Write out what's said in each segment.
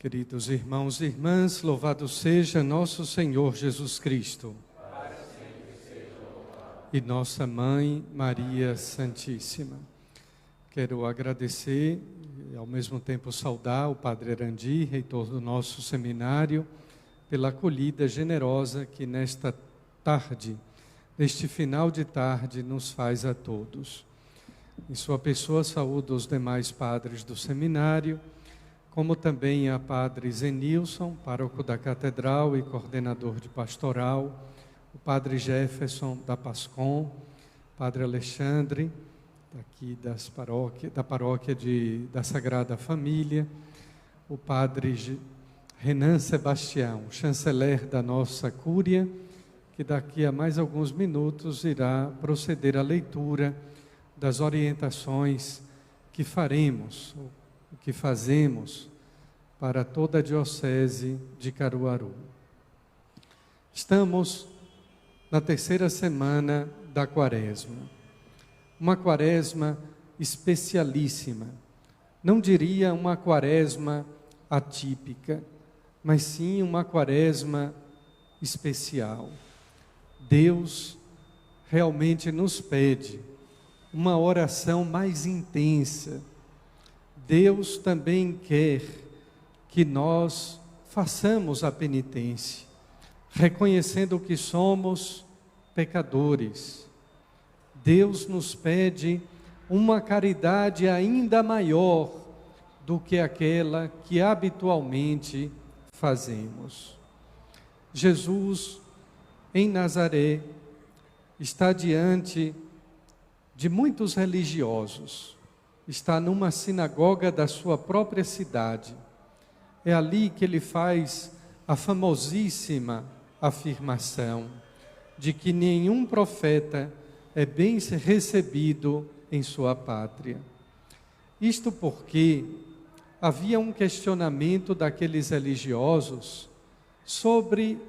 Queridos irmãos e irmãs, louvado seja nosso Senhor Jesus Cristo. Para sempre seja louvado. E nossa Mãe Maria Santíssima. Quero agradecer e ao mesmo tempo saudar o Padre Erandi, reitor do nosso seminário, pela acolhida generosa que nesta tarde, neste final de tarde, nos faz a todos. Em sua pessoa, saúdo os demais padres do seminário, como também a Padre Zenilson, pároco da Catedral e coordenador de pastoral, o Padre Jefferson da Pascom, Padre Alexandre, daqui da paróquia da Sagrada Família, o Padre Renan Sebastião, chanceler da nossa Cúria, que daqui a mais alguns minutos irá proceder à leitura das orientações que faremos, o que fazemos para toda a Diocese de Caruaru. Estamos na terceira semana da Quaresma. Uma Quaresma especialíssima. Não diria uma Quaresma atípica, mas sim uma Quaresma especial. Deus realmente nos pede uma oração mais intensa. Deus também quer que nós façamos a penitência, reconhecendo que somos pecadores. Deus nos pede uma caridade ainda maior do que aquela que habitualmente fazemos. Jesus, em Nazaré, está diante de muitos religiosos. Está numa sinagoga da sua própria cidade. É ali que ele faz a famosíssima afirmação de que nenhum profeta é bem recebido em sua pátria. Isto porque havia um questionamento daqueles religiosos sobre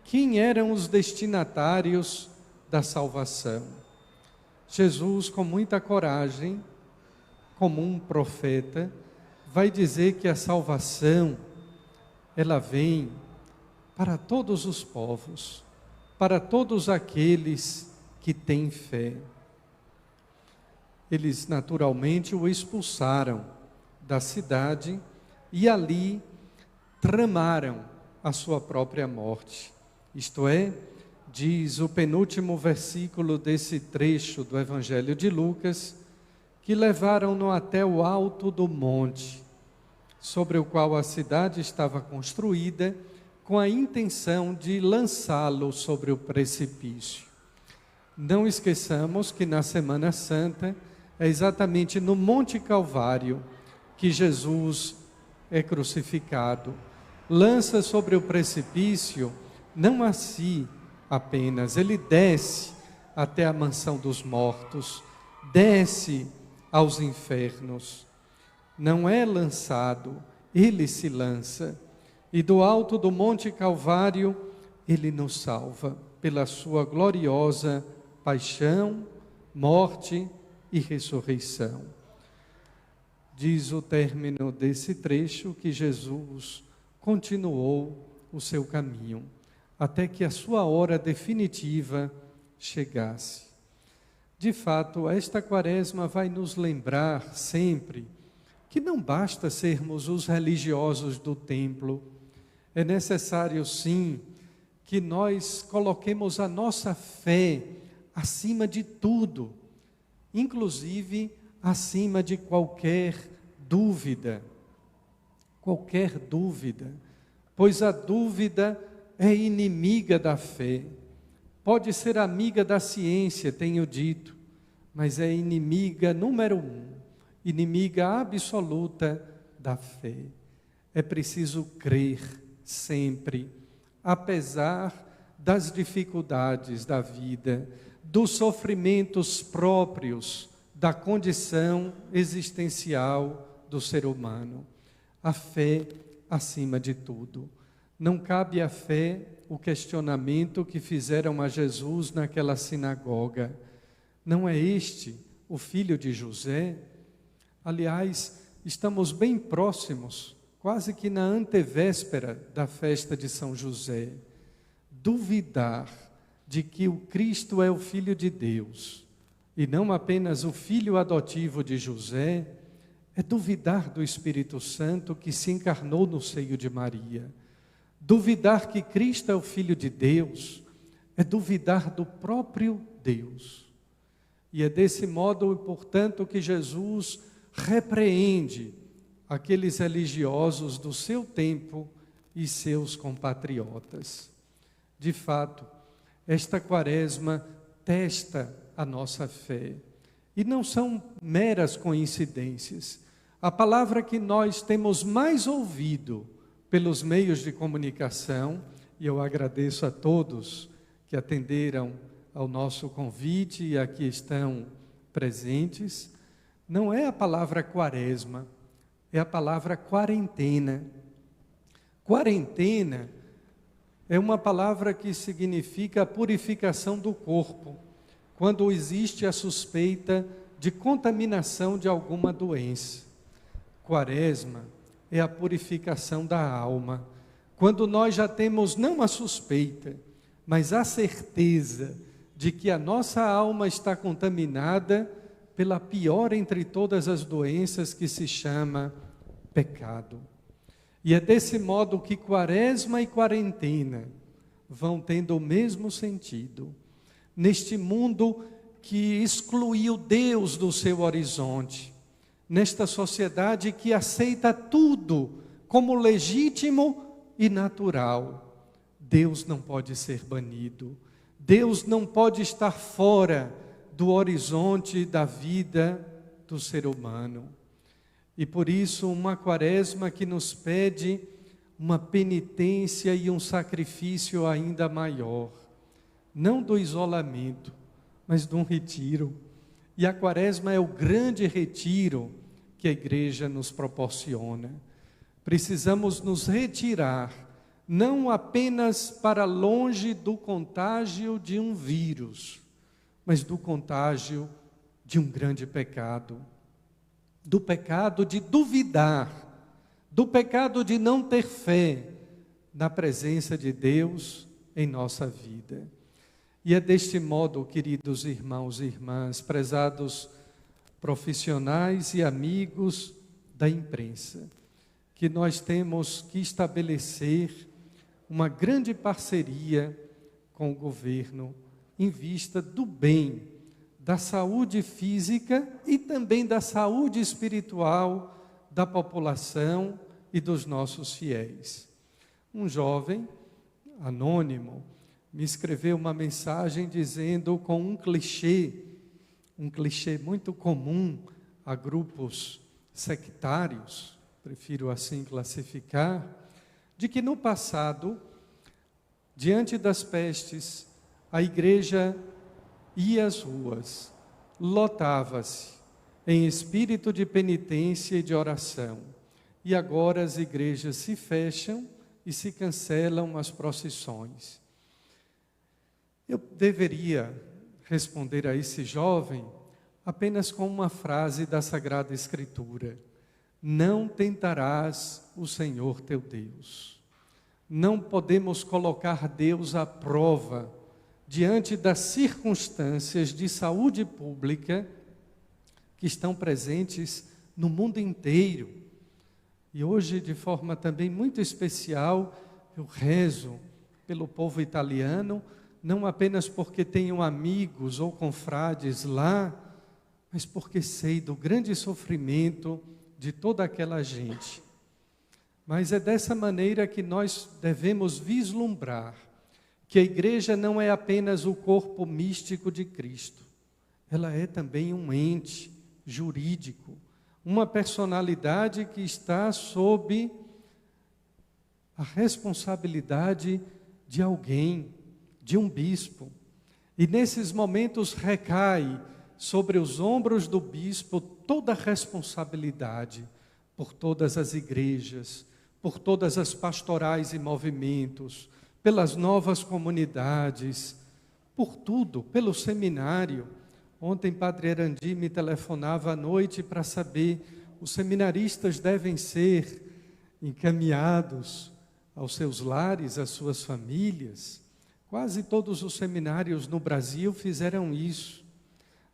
quem eram os destinatários da salvação. Jesus, com muita coragem, como um profeta, vai dizer que a salvação, ela vem para todos os povos, para todos aqueles que têm fé. Eles naturalmente o expulsaram da cidade e ali tramaram a sua própria morte. Isto é, diz o penúltimo versículo desse trecho do Evangelho de Lucas, que levaram-no até o alto do monte, sobre o qual a cidade estava construída, com a intenção de lançá-lo sobre o precipício. Não esqueçamos que na Semana Santa é exatamente no Monte Calvário que Jesus é crucificado. Lança sobre o precipício, não a si apenas, ele desce até a mansão dos mortos, desce aos infernos. Não é lançado, ele se lança. E do alto do Monte Calvário, ele nos salva pela sua gloriosa paixão, morte e ressurreição. Diz o término desse trecho que Jesus continuou o seu caminho, até que a sua hora definitiva chegasse. De fato, esta Quaresma vai nos lembrar sempre que não basta sermos os religiosos do templo. É necessário, sim, que nós coloquemos a nossa fé acima de tudo, inclusive acima de qualquer dúvida, pois a dúvida é inimiga da fé. Pode ser amiga da ciência, tenho dito, mas é inimiga número 1, inimiga absoluta da fé. É preciso crer sempre, apesar das dificuldades da vida, dos sofrimentos próprios da condição existencial do ser humano. A fé acima de tudo. Não cabe à fé o questionamento que fizeram a Jesus naquela sinagoga. Não é este o filho de José? Aliás, estamos bem próximos quase que na antevéspera da festa de São José, duvidar de que o Cristo é o Filho de Deus, e não apenas o filho adotivo de José, é duvidar do Espírito Santo que se encarnou no seio de Maria. Duvidar que Cristo é o Filho de Deus é duvidar do próprio Deus. E é desse modo, portanto, que Jesus repreende aqueles religiosos do seu tempo e seus compatriotas. De fato, esta quaresma testa a nossa fé. E não são meras coincidências. A palavra que nós temos mais ouvido pelos meios de comunicação, e eu agradeço a todos que atenderam ao nosso convite e aqui estão presentes, não é a palavra quaresma, é a palavra quarentena. Quarentena é uma palavra que significa a purificação do corpo, quando existe a suspeita de contaminação de alguma doença. Quaresma é a purificação da alma, quando nós já temos não a suspeita, mas a certeza de que a nossa alma está contaminada pela pior entre todas as doenças, que se chama pecado. E é desse modo que quaresma e quarentena vão tendo o mesmo sentido. Neste mundo que excluiu Deus do seu horizonte, nesta sociedade que aceita tudo como legítimo e natural, Deus não pode ser banido. Deus não pode estar fora do horizonte da vida do ser humano. E por isso uma quaresma que nos pede uma penitência e um sacrifício ainda maior, não do isolamento, mas de um retiro. E a quaresma é o grande retiro que a igreja nos proporciona. Precisamos nos retirar, não apenas para longe do contágio de um vírus, mas do contágio de um grande pecado. Do pecado de duvidar, do pecado de não ter fé na presença de Deus em nossa vida. E é deste modo, queridos irmãos e irmãs, prezados profissionais e amigos da imprensa, que nós temos que estabelecer uma grande parceria com o governo em vista do bem, da saúde física e também da saúde espiritual da população e dos nossos fiéis. Um jovem anônimo me escreveu uma mensagem dizendo, com um clichê muito comum a grupos sectários, prefiro assim classificar, de que no passado, diante das pestes, a igreja ia às ruas, lotava-se em espírito de penitência e de oração. E agora as igrejas se fecham e se cancelam as procissões. Eu deveria responder a esse jovem apenas com uma frase da Sagrada Escritura: não tentarás o Senhor teu Deus. Não podemos colocar Deus à prova diante das circunstâncias de saúde pública que estão presentes no mundo inteiro. E hoje, de forma também muito especial, eu rezo pelo povo italiano, não apenas porque tenho amigos ou confrades lá, mas porque sei do grande sofrimento de toda aquela gente. Mas é dessa maneira que nós devemos vislumbrar que a igreja não é apenas o corpo místico de Cristo, ela é também um ente jurídico, uma personalidade que está sob a responsabilidade de alguém, de um bispo. E nesses momentos recai sobre os ombros do bispo toda a responsabilidade por todas as igrejas, por todas as pastorais e movimentos, pelas novas comunidades, por tudo, pelo seminário. Ontem Padre Erandi me telefonava à noite para saber, os seminaristas devem ser encaminhados aos seus lares, às suas famílias. Quase todos os seminários no Brasil fizeram isso.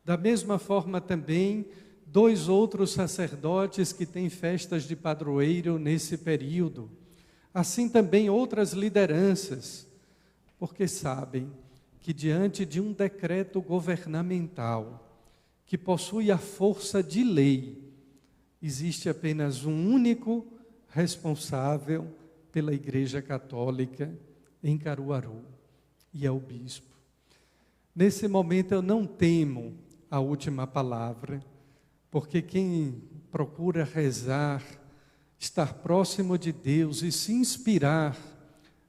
Da mesma forma também, 2 outros sacerdotes que têm festas de padroeiro nesse período. Assim também outras lideranças, porque sabem que diante de um decreto governamental que possui a força de lei, existe apenas um único responsável pela Igreja Católica em Caruaru, e é o bispo. Nesse momento eu não temo a última palavra, porque quem procura rezar, estar próximo de Deus e se inspirar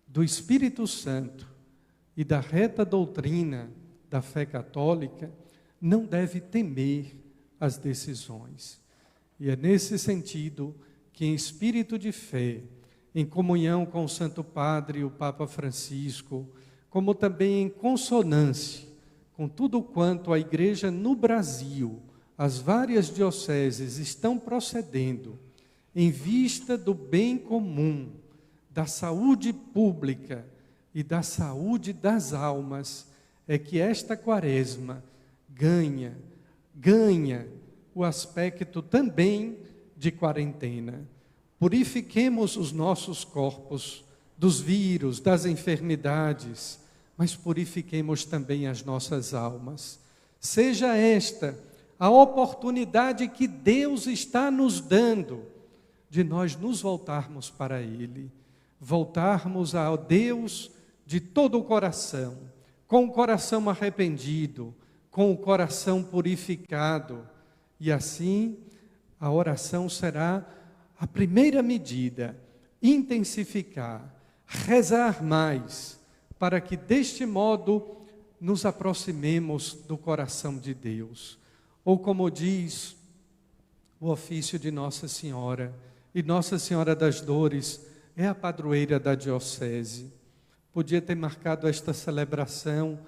do Espírito Santo e da reta doutrina da fé católica, não deve temer as decisões. E é nesse sentido que, em espírito de fé, em comunhão com o Santo Padre, o Papa Francisco, como também em consonância com tudo quanto a Igreja no Brasil, as várias dioceses estão procedendo, em vista do bem comum, da saúde pública e da saúde das almas, é que esta quaresma ganha o aspecto também de quarentena. Purifiquemos os nossos corpos dos vírus, das enfermidades, mas purifiquemos também as nossas almas. Seja esta a oportunidade que Deus está nos dando de nós nos voltarmos para Ele, voltarmos a Deus de todo o coração, com o coração arrependido, com o coração purificado, e assim a oração será a primeira medida, intensificar, rezar mais, para que deste modo nos aproximemos do coração de Deus. Ou como diz o ofício de Nossa Senhora, e Nossa Senhora das Dores é a padroeira da diocese. Podia ter marcado esta celebração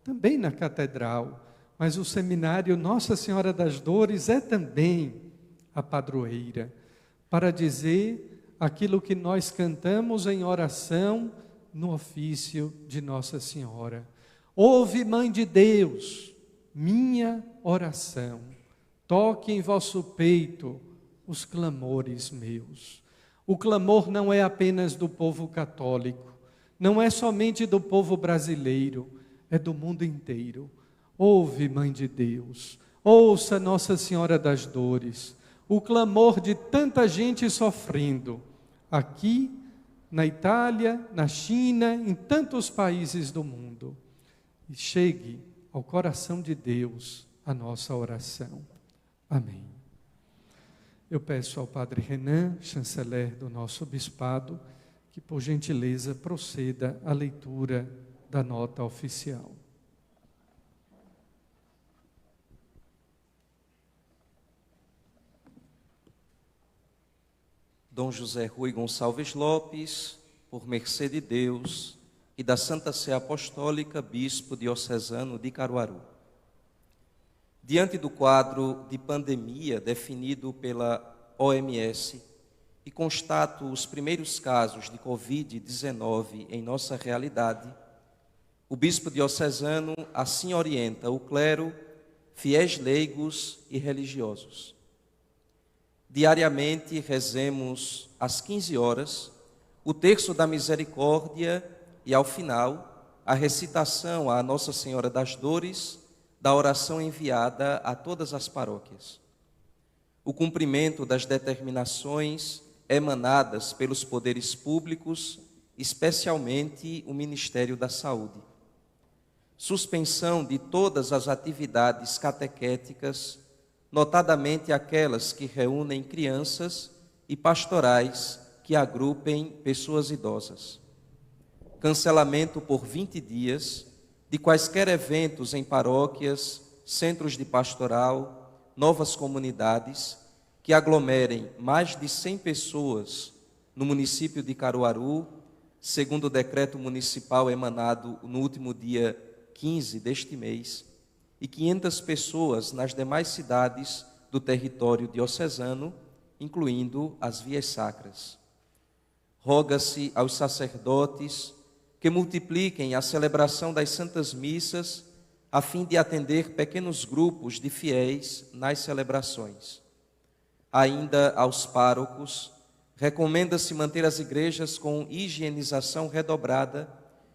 também na catedral, mas o seminário Nossa Senhora das Dores é também a padroeira, para dizer aquilo que nós cantamos em oração no ofício de Nossa Senhora. Ouve, Mãe de Deus, minha oração, toque em vosso peito os clamores meus. O clamor não é apenas do povo católico, não é somente do povo brasileiro, é do mundo inteiro. Ouve, Mãe de Deus, ouça Nossa Senhora das Dores, o clamor de tanta gente sofrendo, aqui, na Itália, na China, em tantos países do mundo. E chegue ao coração de Deus a nossa oração. Amém. Eu peço ao Padre Renan, chanceler do nosso bispado, que por gentileza proceda à leitura da nota oficial. Dom José Rui Gonçalves Lopes, por mercê de Deus e da Santa Sé Apostólica, Bispo diocesano de Caruaru. Diante do quadro de pandemia definido pela OMS e constato os primeiros casos de Covid-19 em nossa realidade, o Bispo diocesano assim orienta o clero, fiéis leigos e religiosos. Diariamente rezemos às 15 horas o terço da misericórdia e, ao final, a recitação à Nossa Senhora das Dores da oração enviada a todas as paróquias. O cumprimento das determinações emanadas pelos poderes públicos, especialmente o Ministério da Saúde. Suspensão de todas as atividades catequéticas, notadamente aquelas que reúnem crianças e pastorais que agrupem pessoas idosas. Cancelamento por 20 dias de quaisquer eventos em paróquias, centros de pastoral, novas comunidades que aglomerem mais de 100 pessoas no município de Caruaru, segundo o decreto municipal emanado no último dia 15 deste mês, e 500 pessoas nas demais cidades do território diocesano, incluindo as vias sacras. roga-se aos sacerdotes que multipliquem a celebração das santas missas a fim de atender pequenos grupos de fiéis nas celebrações. Ainda aos párocos, recomenda-se manter as igrejas com higienização redobrada,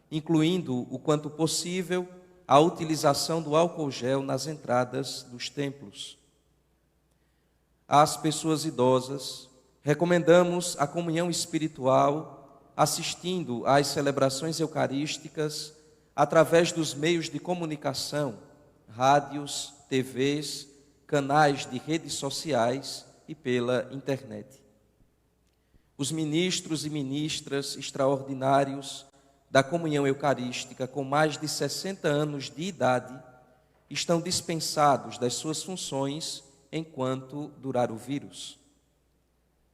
incluindo, o quanto possível, a utilização do álcool gel nas entradas dos templos. Às pessoas idosas, recomendamos a comunhão espiritual, assistindo às celebrações eucarísticas através dos meios de comunicação, rádios, TVs, canais de redes sociais e pela internet. Os ministros e ministras extraordinários da comunhão eucarística com mais de 60 anos de idade estão dispensados das suas funções enquanto durar o vírus.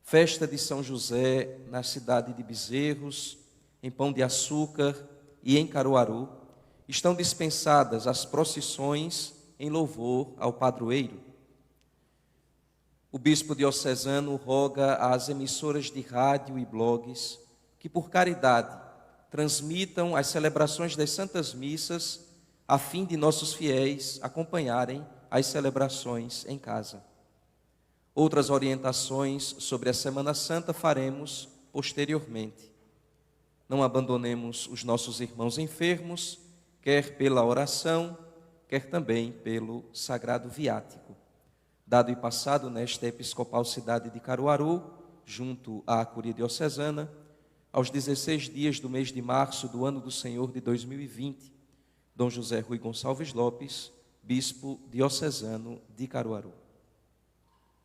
Festa de São José na cidade de Bezerros, em Pão de Açúcar e em Caruaru, estão dispensadas as procissões em louvor ao padroeiro. O bispo diocesano roga às emissoras de rádio e blogs que, por caridade, transmitam as celebrações das Santas Missas a fim de nossos fiéis acompanharem as celebrações em casa. Outras orientações sobre a Semana Santa faremos posteriormente. Não abandonemos os nossos irmãos enfermos, quer pela oração, quer também pelo sagrado viático. Dado e passado nesta episcopal cidade de Caruaru, junto à Curia Diocesana, aos 16 dias do mês de março do ano do Senhor de 2020, Dom José Rui Gonçalves Lopes, bispo diocesano de Caruaru.